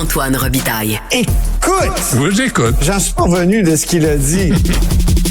Antoine Robitaille. Écoute! Oui, j'écoute. J'en suis pas revenu de ce qu'il a dit.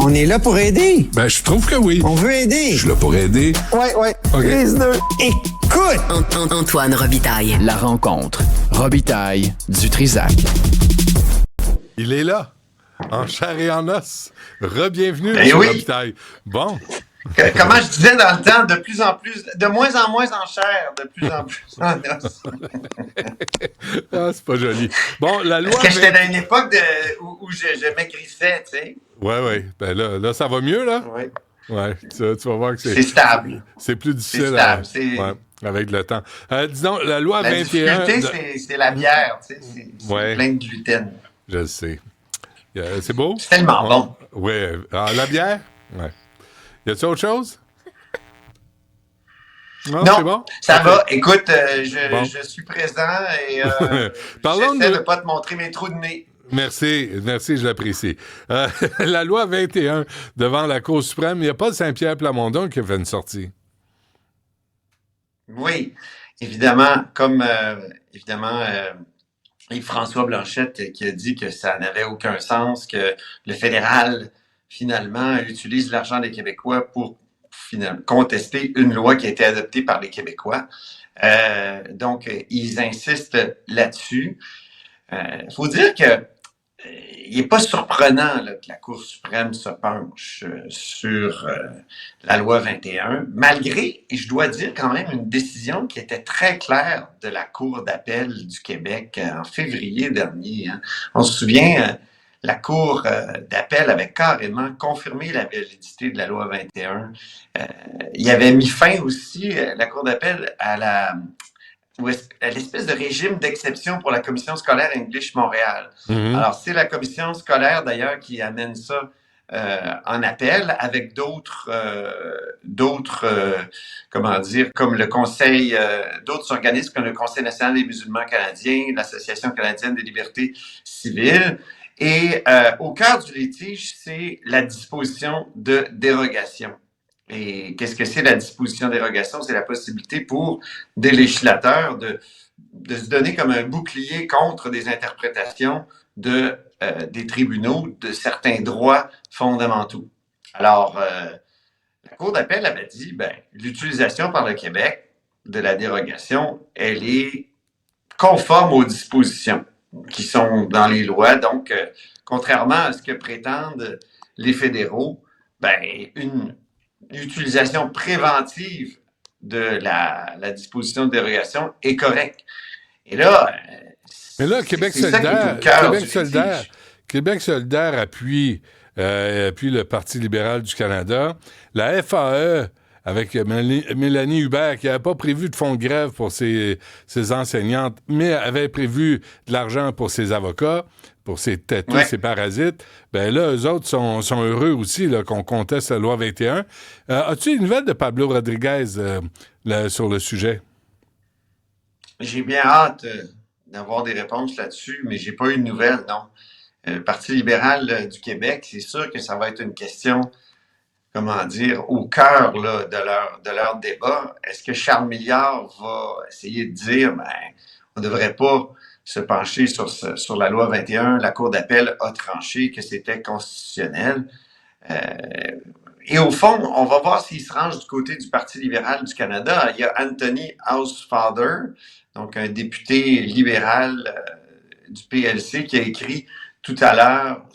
On est là pour aider. Ben, je trouve que oui. On veut aider. Je suis là pour aider. Ouais. OK. Les deux. Écoute! Antoine Robitaille. La rencontre. Robitaille du Trisac. Il est là, en chair et en os. Re-bienvenue, Ben M. oui. Robitaille. Bon. Comment je disais dans le temps, de plus en plus, de moins en moins en chair, de plus en plus en os. Ah, c'est pas joli. Bon, la loi... Parce que j'étais dans une époque où je maigrissais, tu sais. Oui. Ben là, ça va mieux, là? Oui. Ouais, tu vas voir que C'est stable. c'est plus difficile stable, c'est- ouais, avec le temps. Disons, la loi La 21... difficulté, c'est la bière, tu sais. C'est Ouais. plein de gluten. Je le sais. C'est beau? C'est tellement bon. Oui. La bière? Ouais. Y a-t-il autre chose? Non, c'est bon? Ça Ok. va. Écoute, Bon. je suis présent et Parlons j'essaie de- de ne pas te montrer mes trous de nez. Merci, je l'apprécie. La loi 21 devant la Cour suprême, il n'y a pas Saint-Pierre Plamondon qui a fait une sortie. Oui, évidemment, comme Yves-François Blanchette qui a dit que ça n'avait aucun sens, que le fédéral, finalement, utilise l'argent des Québécois pour finalement contester une loi qui a été adoptée par les Québécois. Donc, ils insistent là-dessus. Faut dire que il n'est pas surprenant là, que la Cour suprême se penche sur la loi 21, malgré, et je dois dire quand même, une décision qui était très claire de la Cour d'appel du Québec en février dernier. Hein. On se souvient, la Cour d'appel avait carrément confirmé la validité de la loi 21. Il avait mis fin aussi, la Cour d'appel, à l'espèce de régime d'exception pour la commission scolaire English Montréal. Alors, c'est la commission scolaire, d'ailleurs, qui amène ça en appel avec d'autres, comment dire, comme le Conseil, d'autres organismes comme le Conseil national des musulmans canadiens, l'Association canadienne des libertés civiles. Et au cœur du litige, c'est la disposition de dérogation. Et qu'est-ce que c'est la disposition de dérogation? C'est la possibilité pour des législateurs de se donner comme un bouclier contre des interprétations des tribunaux de certains droits fondamentaux. Alors, la Cour d'appel avait dit, l'utilisation par le Québec de la dérogation, elle est conforme aux dispositions qui sont dans les lois. Donc, contrairement à ce que prétendent les fédéraux, une utilisation préventive de la disposition de dérogation est correcte. Et là, Mais là, Québec solidaire appuie le Parti libéral du Canada. La FAE, avec Mélanie Hubert, qui n'avait pas prévu de fonds de grève pour ses enseignantes, mais avait prévu de l'argent pour ses avocats, pour ses têteux, ses parasites, là, eux autres sont heureux aussi là, qu'on conteste la loi 21. As-tu une nouvelle de Pablo Rodriguez sur le sujet? J'ai bien hâte d'avoir des réponses là-dessus, mais j'ai pas eu de nouvelles, non. Le Parti libéral du Québec, c'est sûr que ça va être une question, comment dire, au cœur là, de leur débat. Est-ce que Charles Milliard va essayer de dire, on ne devrait pas se pencher sur la loi 21, la Cour d'appel a tranché que c'était constitutionnel. Et au fond, on va voir s'il se range du côté du Parti libéral du Canada. Il y a Anthony Housefather, donc un député libéral du PLC, qui a écrit tout à l'heure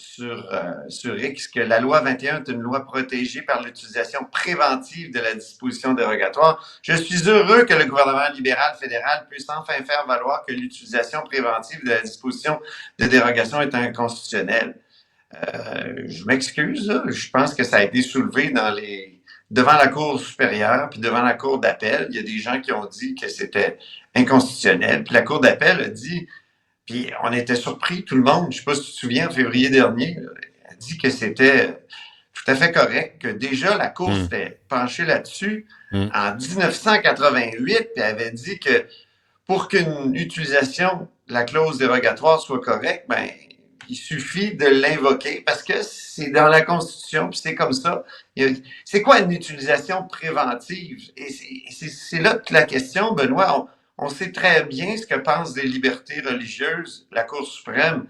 sur X que la loi 21 est une loi protégée par l'utilisation préventive de la disposition dérogatoire. Je suis heureux que le gouvernement libéral fédéral puisse enfin faire valoir que l'utilisation préventive de la disposition de dérogation est inconstitutionnelle. Je m'excuse, là. Je pense que ça a été soulevé devant la Cour supérieure puis devant la Cour d'appel. Il y a des gens qui ont dit que c'était inconstitutionnel. Puis la Cour d'appel a dit, puis on était surpris, tout le monde, je ne sais pas si tu te souviens, en février dernier, a dit que c'était tout à fait correct, que déjà la Cour s'était penchée là-dessus en 1988, puis avait dit que pour qu'une utilisation de la clause dérogatoire soit correcte, il suffit de l'invoquer parce que c'est dans la Constitution, puis c'est comme ça. C'est quoi une utilisation préventive? Et c'est là toute la question, Benoît. on sait très bien ce que pense des libertés religieuses la Cour suprême.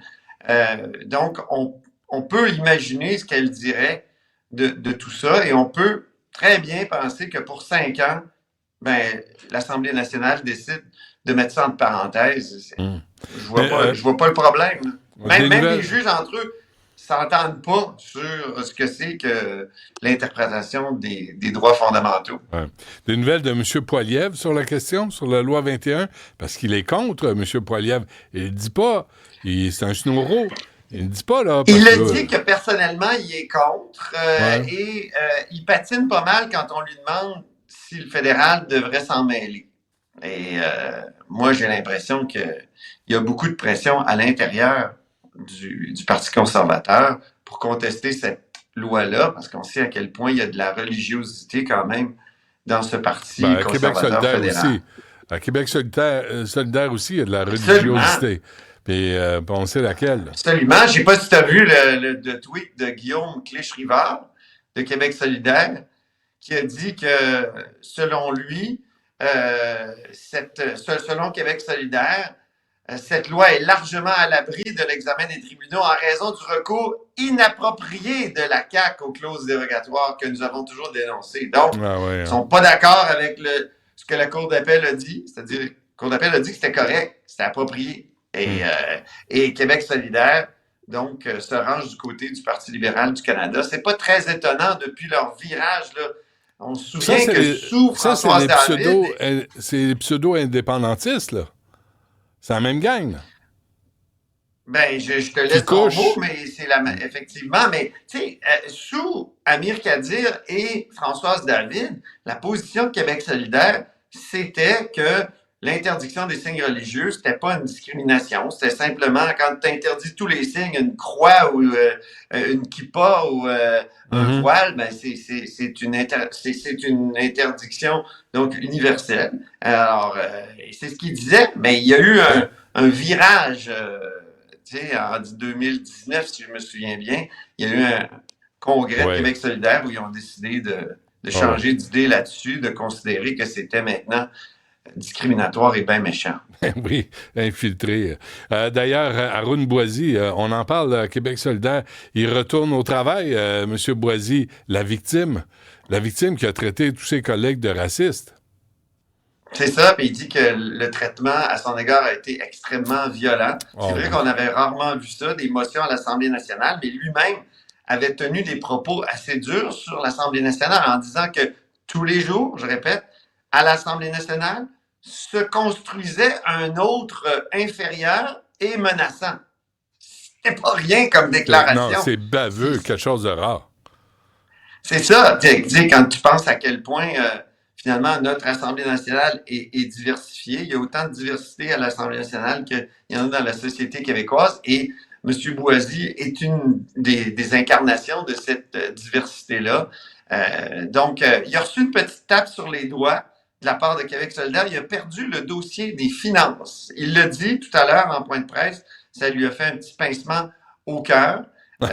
Donc, on peut imaginer ce qu'elle dirait de tout ça et on peut très bien penser que pour 5 ans, ben, l'Assemblée nationale décide de mettre ça entre parenthèses. Je vois pas le problème. Même les juges entre eux s'entendent pas sur ce que c'est que l'interprétation des droits fondamentaux. Ouais. Des nouvelles de M. Poilievre sur la question, sur la loi 21, parce qu'il est contre, M. Poilievre. Il ne dit pas. C'est un snoro. Il ne dit pas, là. Il a dit que personnellement, il est contre et il patine pas mal quand on lui demande si le fédéral devrait s'en mêler. Et moi, j'ai l'impression qu'il y a beaucoup de pression à l'intérieur du Parti conservateur pour contester cette loi-là, parce qu'on sait à quel point il y a de la religiosité quand même dans ce parti conservateur fédéral. Aussi. À Québec solidaire aussi, il y a de la religiosité. Puis on sait laquelle. Absolument. Je ne sais pas si tu as vu le tweet de Guillaume Clich-Rivard de Québec solidaire qui a dit que, selon lui, selon Québec solidaire, cette loi est largement à l'abri de l'examen des tribunaux en raison du recours inapproprié de la CAQ aux clauses dérogatoires que nous avons toujours dénoncées. Donc, ils ne sont pas d'accord avec ce que la Cour d'appel a dit, c'est-à-dire la Cour d'appel a dit que c'était correct, c'était approprié. Et Québec solidaire, donc, se range du côté du Parti libéral du Canada. C'est pas très étonnant depuis leur virage, là. On se souvient que sous François David... c'est les pseudo-indépendantistes, là. C'est la même gang, là. Ben, je te laisse ton mot, mais c'est effectivement, mais tu sais, sous Amir Kadir et Françoise David, la position de Québec solidaire, c'était que l'interdiction des signes religieux, c'était pas une discrimination, c'était simplement quand tu interdis tous les signes, une croix ou une kippa ou un voile, ben c'est une interdiction donc universelle. Alors, c'est ce qu'il disait, mais il y a eu un virage, tu sais, en 2019, si je me souviens bien, il y a eu un congrès de Québec solidaire où ils ont décidé de changer d'idée là-dessus, de considérer que c'était maintenant discriminatoire et bien méchant. Oui, infiltré. D'ailleurs, Arun Boisy, on en parle à Québec solidaire, il retourne au travail, M. Boisy, la victime qui a traité tous ses collègues de racistes. C'est ça, puis il dit que le traitement à son égard a été extrêmement violent. C'est vrai qu'on avait rarement vu ça, des motions à l'Assemblée nationale, mais lui-même avait tenu des propos assez durs sur l'Assemblée nationale en disant que tous les jours, je répète, à l'Assemblée nationale, se construisait un autre inférieur et menaçant. C'était pas rien comme déclaration. Non, c'est baveux, quelque chose de rare. C'est ça. Quand tu penses à quel point, finalement, notre Assemblée nationale est diversifiée, il y a autant de diversité à l'Assemblée nationale qu'il y en a dans la société québécoise, et M. Boisy est une des incarnations de cette diversité-là. Donc, il a reçu une petite tape sur les doigts de la part de Québec solidaire. Il a perdu le dossier des finances. Il l'a dit tout à l'heure en point de presse, ça lui a fait un petit pincement au cœur. Mais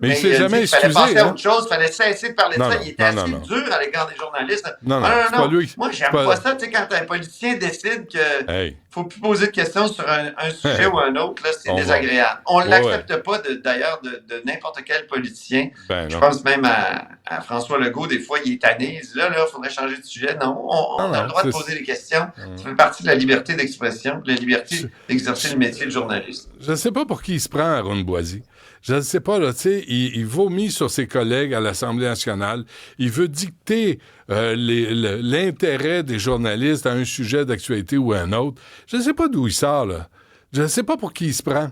il ne s'est jamais excusé. Il fallait passer à autre chose, il fallait cesser de parler de ça. Il était assez dur à l'égard des journalistes. Non. Pas lui. Moi, j'aime pas ça. Tu sais, quand un politicien décide qu'il ne faut plus poser de questions sur un sujet ou un autre, là, c'est désagréable. On ne l'accepte pas, d'ailleurs, de n'importe quel politicien. Je pense même à François Legault, des fois, il est tanné. Il dit là, il faudrait changer de sujet. Non, on a le droit de poser des questions. Ça fait partie de la liberté d'expression, de la liberté d'exercer le métier de journaliste. Je ne sais pas pour qui il se prend, Arun Boisy. Je ne sais pas, là, tu sais, il vomit sur ses collègues à l'Assemblée nationale. Il veut dicter l'intérêt des journalistes à un sujet d'actualité ou à un autre. Je ne sais pas d'où il sort, là. Je ne sais pas pour qui il se prend.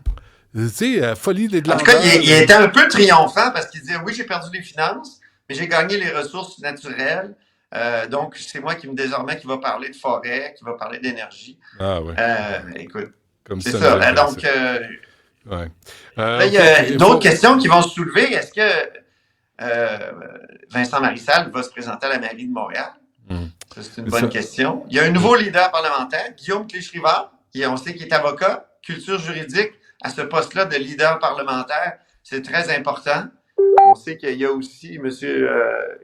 Tu sais, folie des En tout cas, il était un peu triomphant parce qu'il disait, oui, j'ai perdu les finances, mais j'ai gagné les ressources naturelles. Donc, c'est moi désormais qui va parler de forêt, qui va parler d'énergie. Ah oui. Écoute, comme c'est ça. Donc, ouais. Là, il y a d'autres questions qui vont se soulever. Est-ce que Vincent Marissal va se présenter à la mairie de Montréal? Ça, c'est une bonne question. Il y a un nouveau leader parlementaire, Guillaume Clich-Rivard. On sait qu'il est avocat, culture juridique. À ce poste-là de leader parlementaire, c'est très important. On sait qu'il y a aussi, M.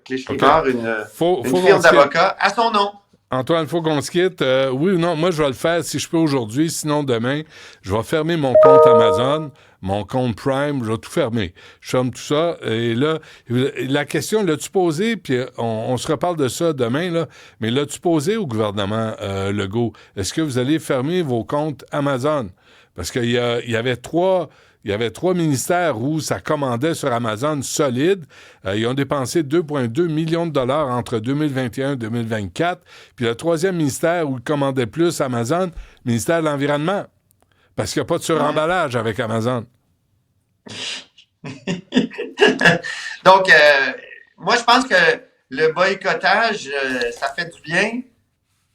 Clich-Rivard, une firme d'avocats à son nom. Antoine, il faut qu'on se quitte. Oui ou non, moi, je vais le faire si je peux aujourd'hui. Sinon, demain, je vais fermer mon compte Amazon, mon compte Prime. Je vais tout fermer. Je ferme tout ça. Et là, la question, l'as-tu posée? Puis on se reparle de ça demain, là. Mais l'as-tu posé au gouvernement Legault? Est-ce que vous allez fermer vos comptes Amazon? Parce qu'il y avait trois ministères où ça commandait sur Amazon solide. Ils ont dépensé 2,2 millions de dollars entre 2021 et 2024. Puis le troisième ministère où ils commandaient plus Amazon, ministère de l'Environnement. Parce qu'il n'y a pas de suremballage avec Amazon. Donc, moi, je pense que le boycottage, ça fait du bien.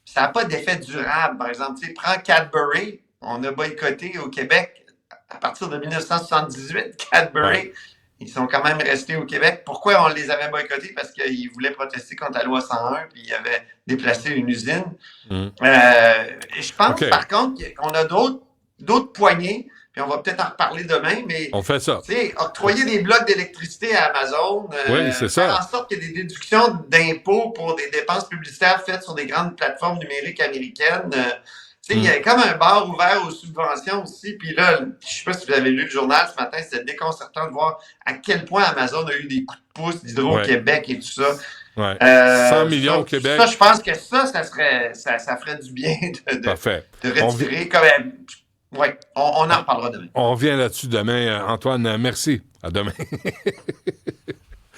Ça n'a pas d'effet durable. Par exemple, tu sais, prends Cadbury. On a boycotté au Québec à partir de 1978. Cadbury, ils sont quand même restés au Québec. Pourquoi on les avait boycottés? Parce qu'ils voulaient protester contre la loi 101 puis ils avaient déplacé une usine. Je pense, par contre, qu'on a d'autres poignées, puis on va peut-être en reparler demain, mais on fait ça. Tu sais, octroyer des blocs d'électricité à Amazon, oui, c'est ça. faire en sorte qu'il y ait des déductions d'impôts pour des dépenses publicitaires faites sur des grandes plateformes numériques américaines. Il y a comme un bar ouvert aux subventions aussi. Puis là, je ne sais pas si vous avez lu le journal ce matin, c'était déconcertant de voir à quel point Amazon a eu des coups de pouce d'Hydro-Québec et tout ça. Ouais. 100 millions au Québec. Ça, je pense que ça ferait du bien de retirer. On en reparlera demain. On revient là-dessus demain. Antoine, merci. À demain.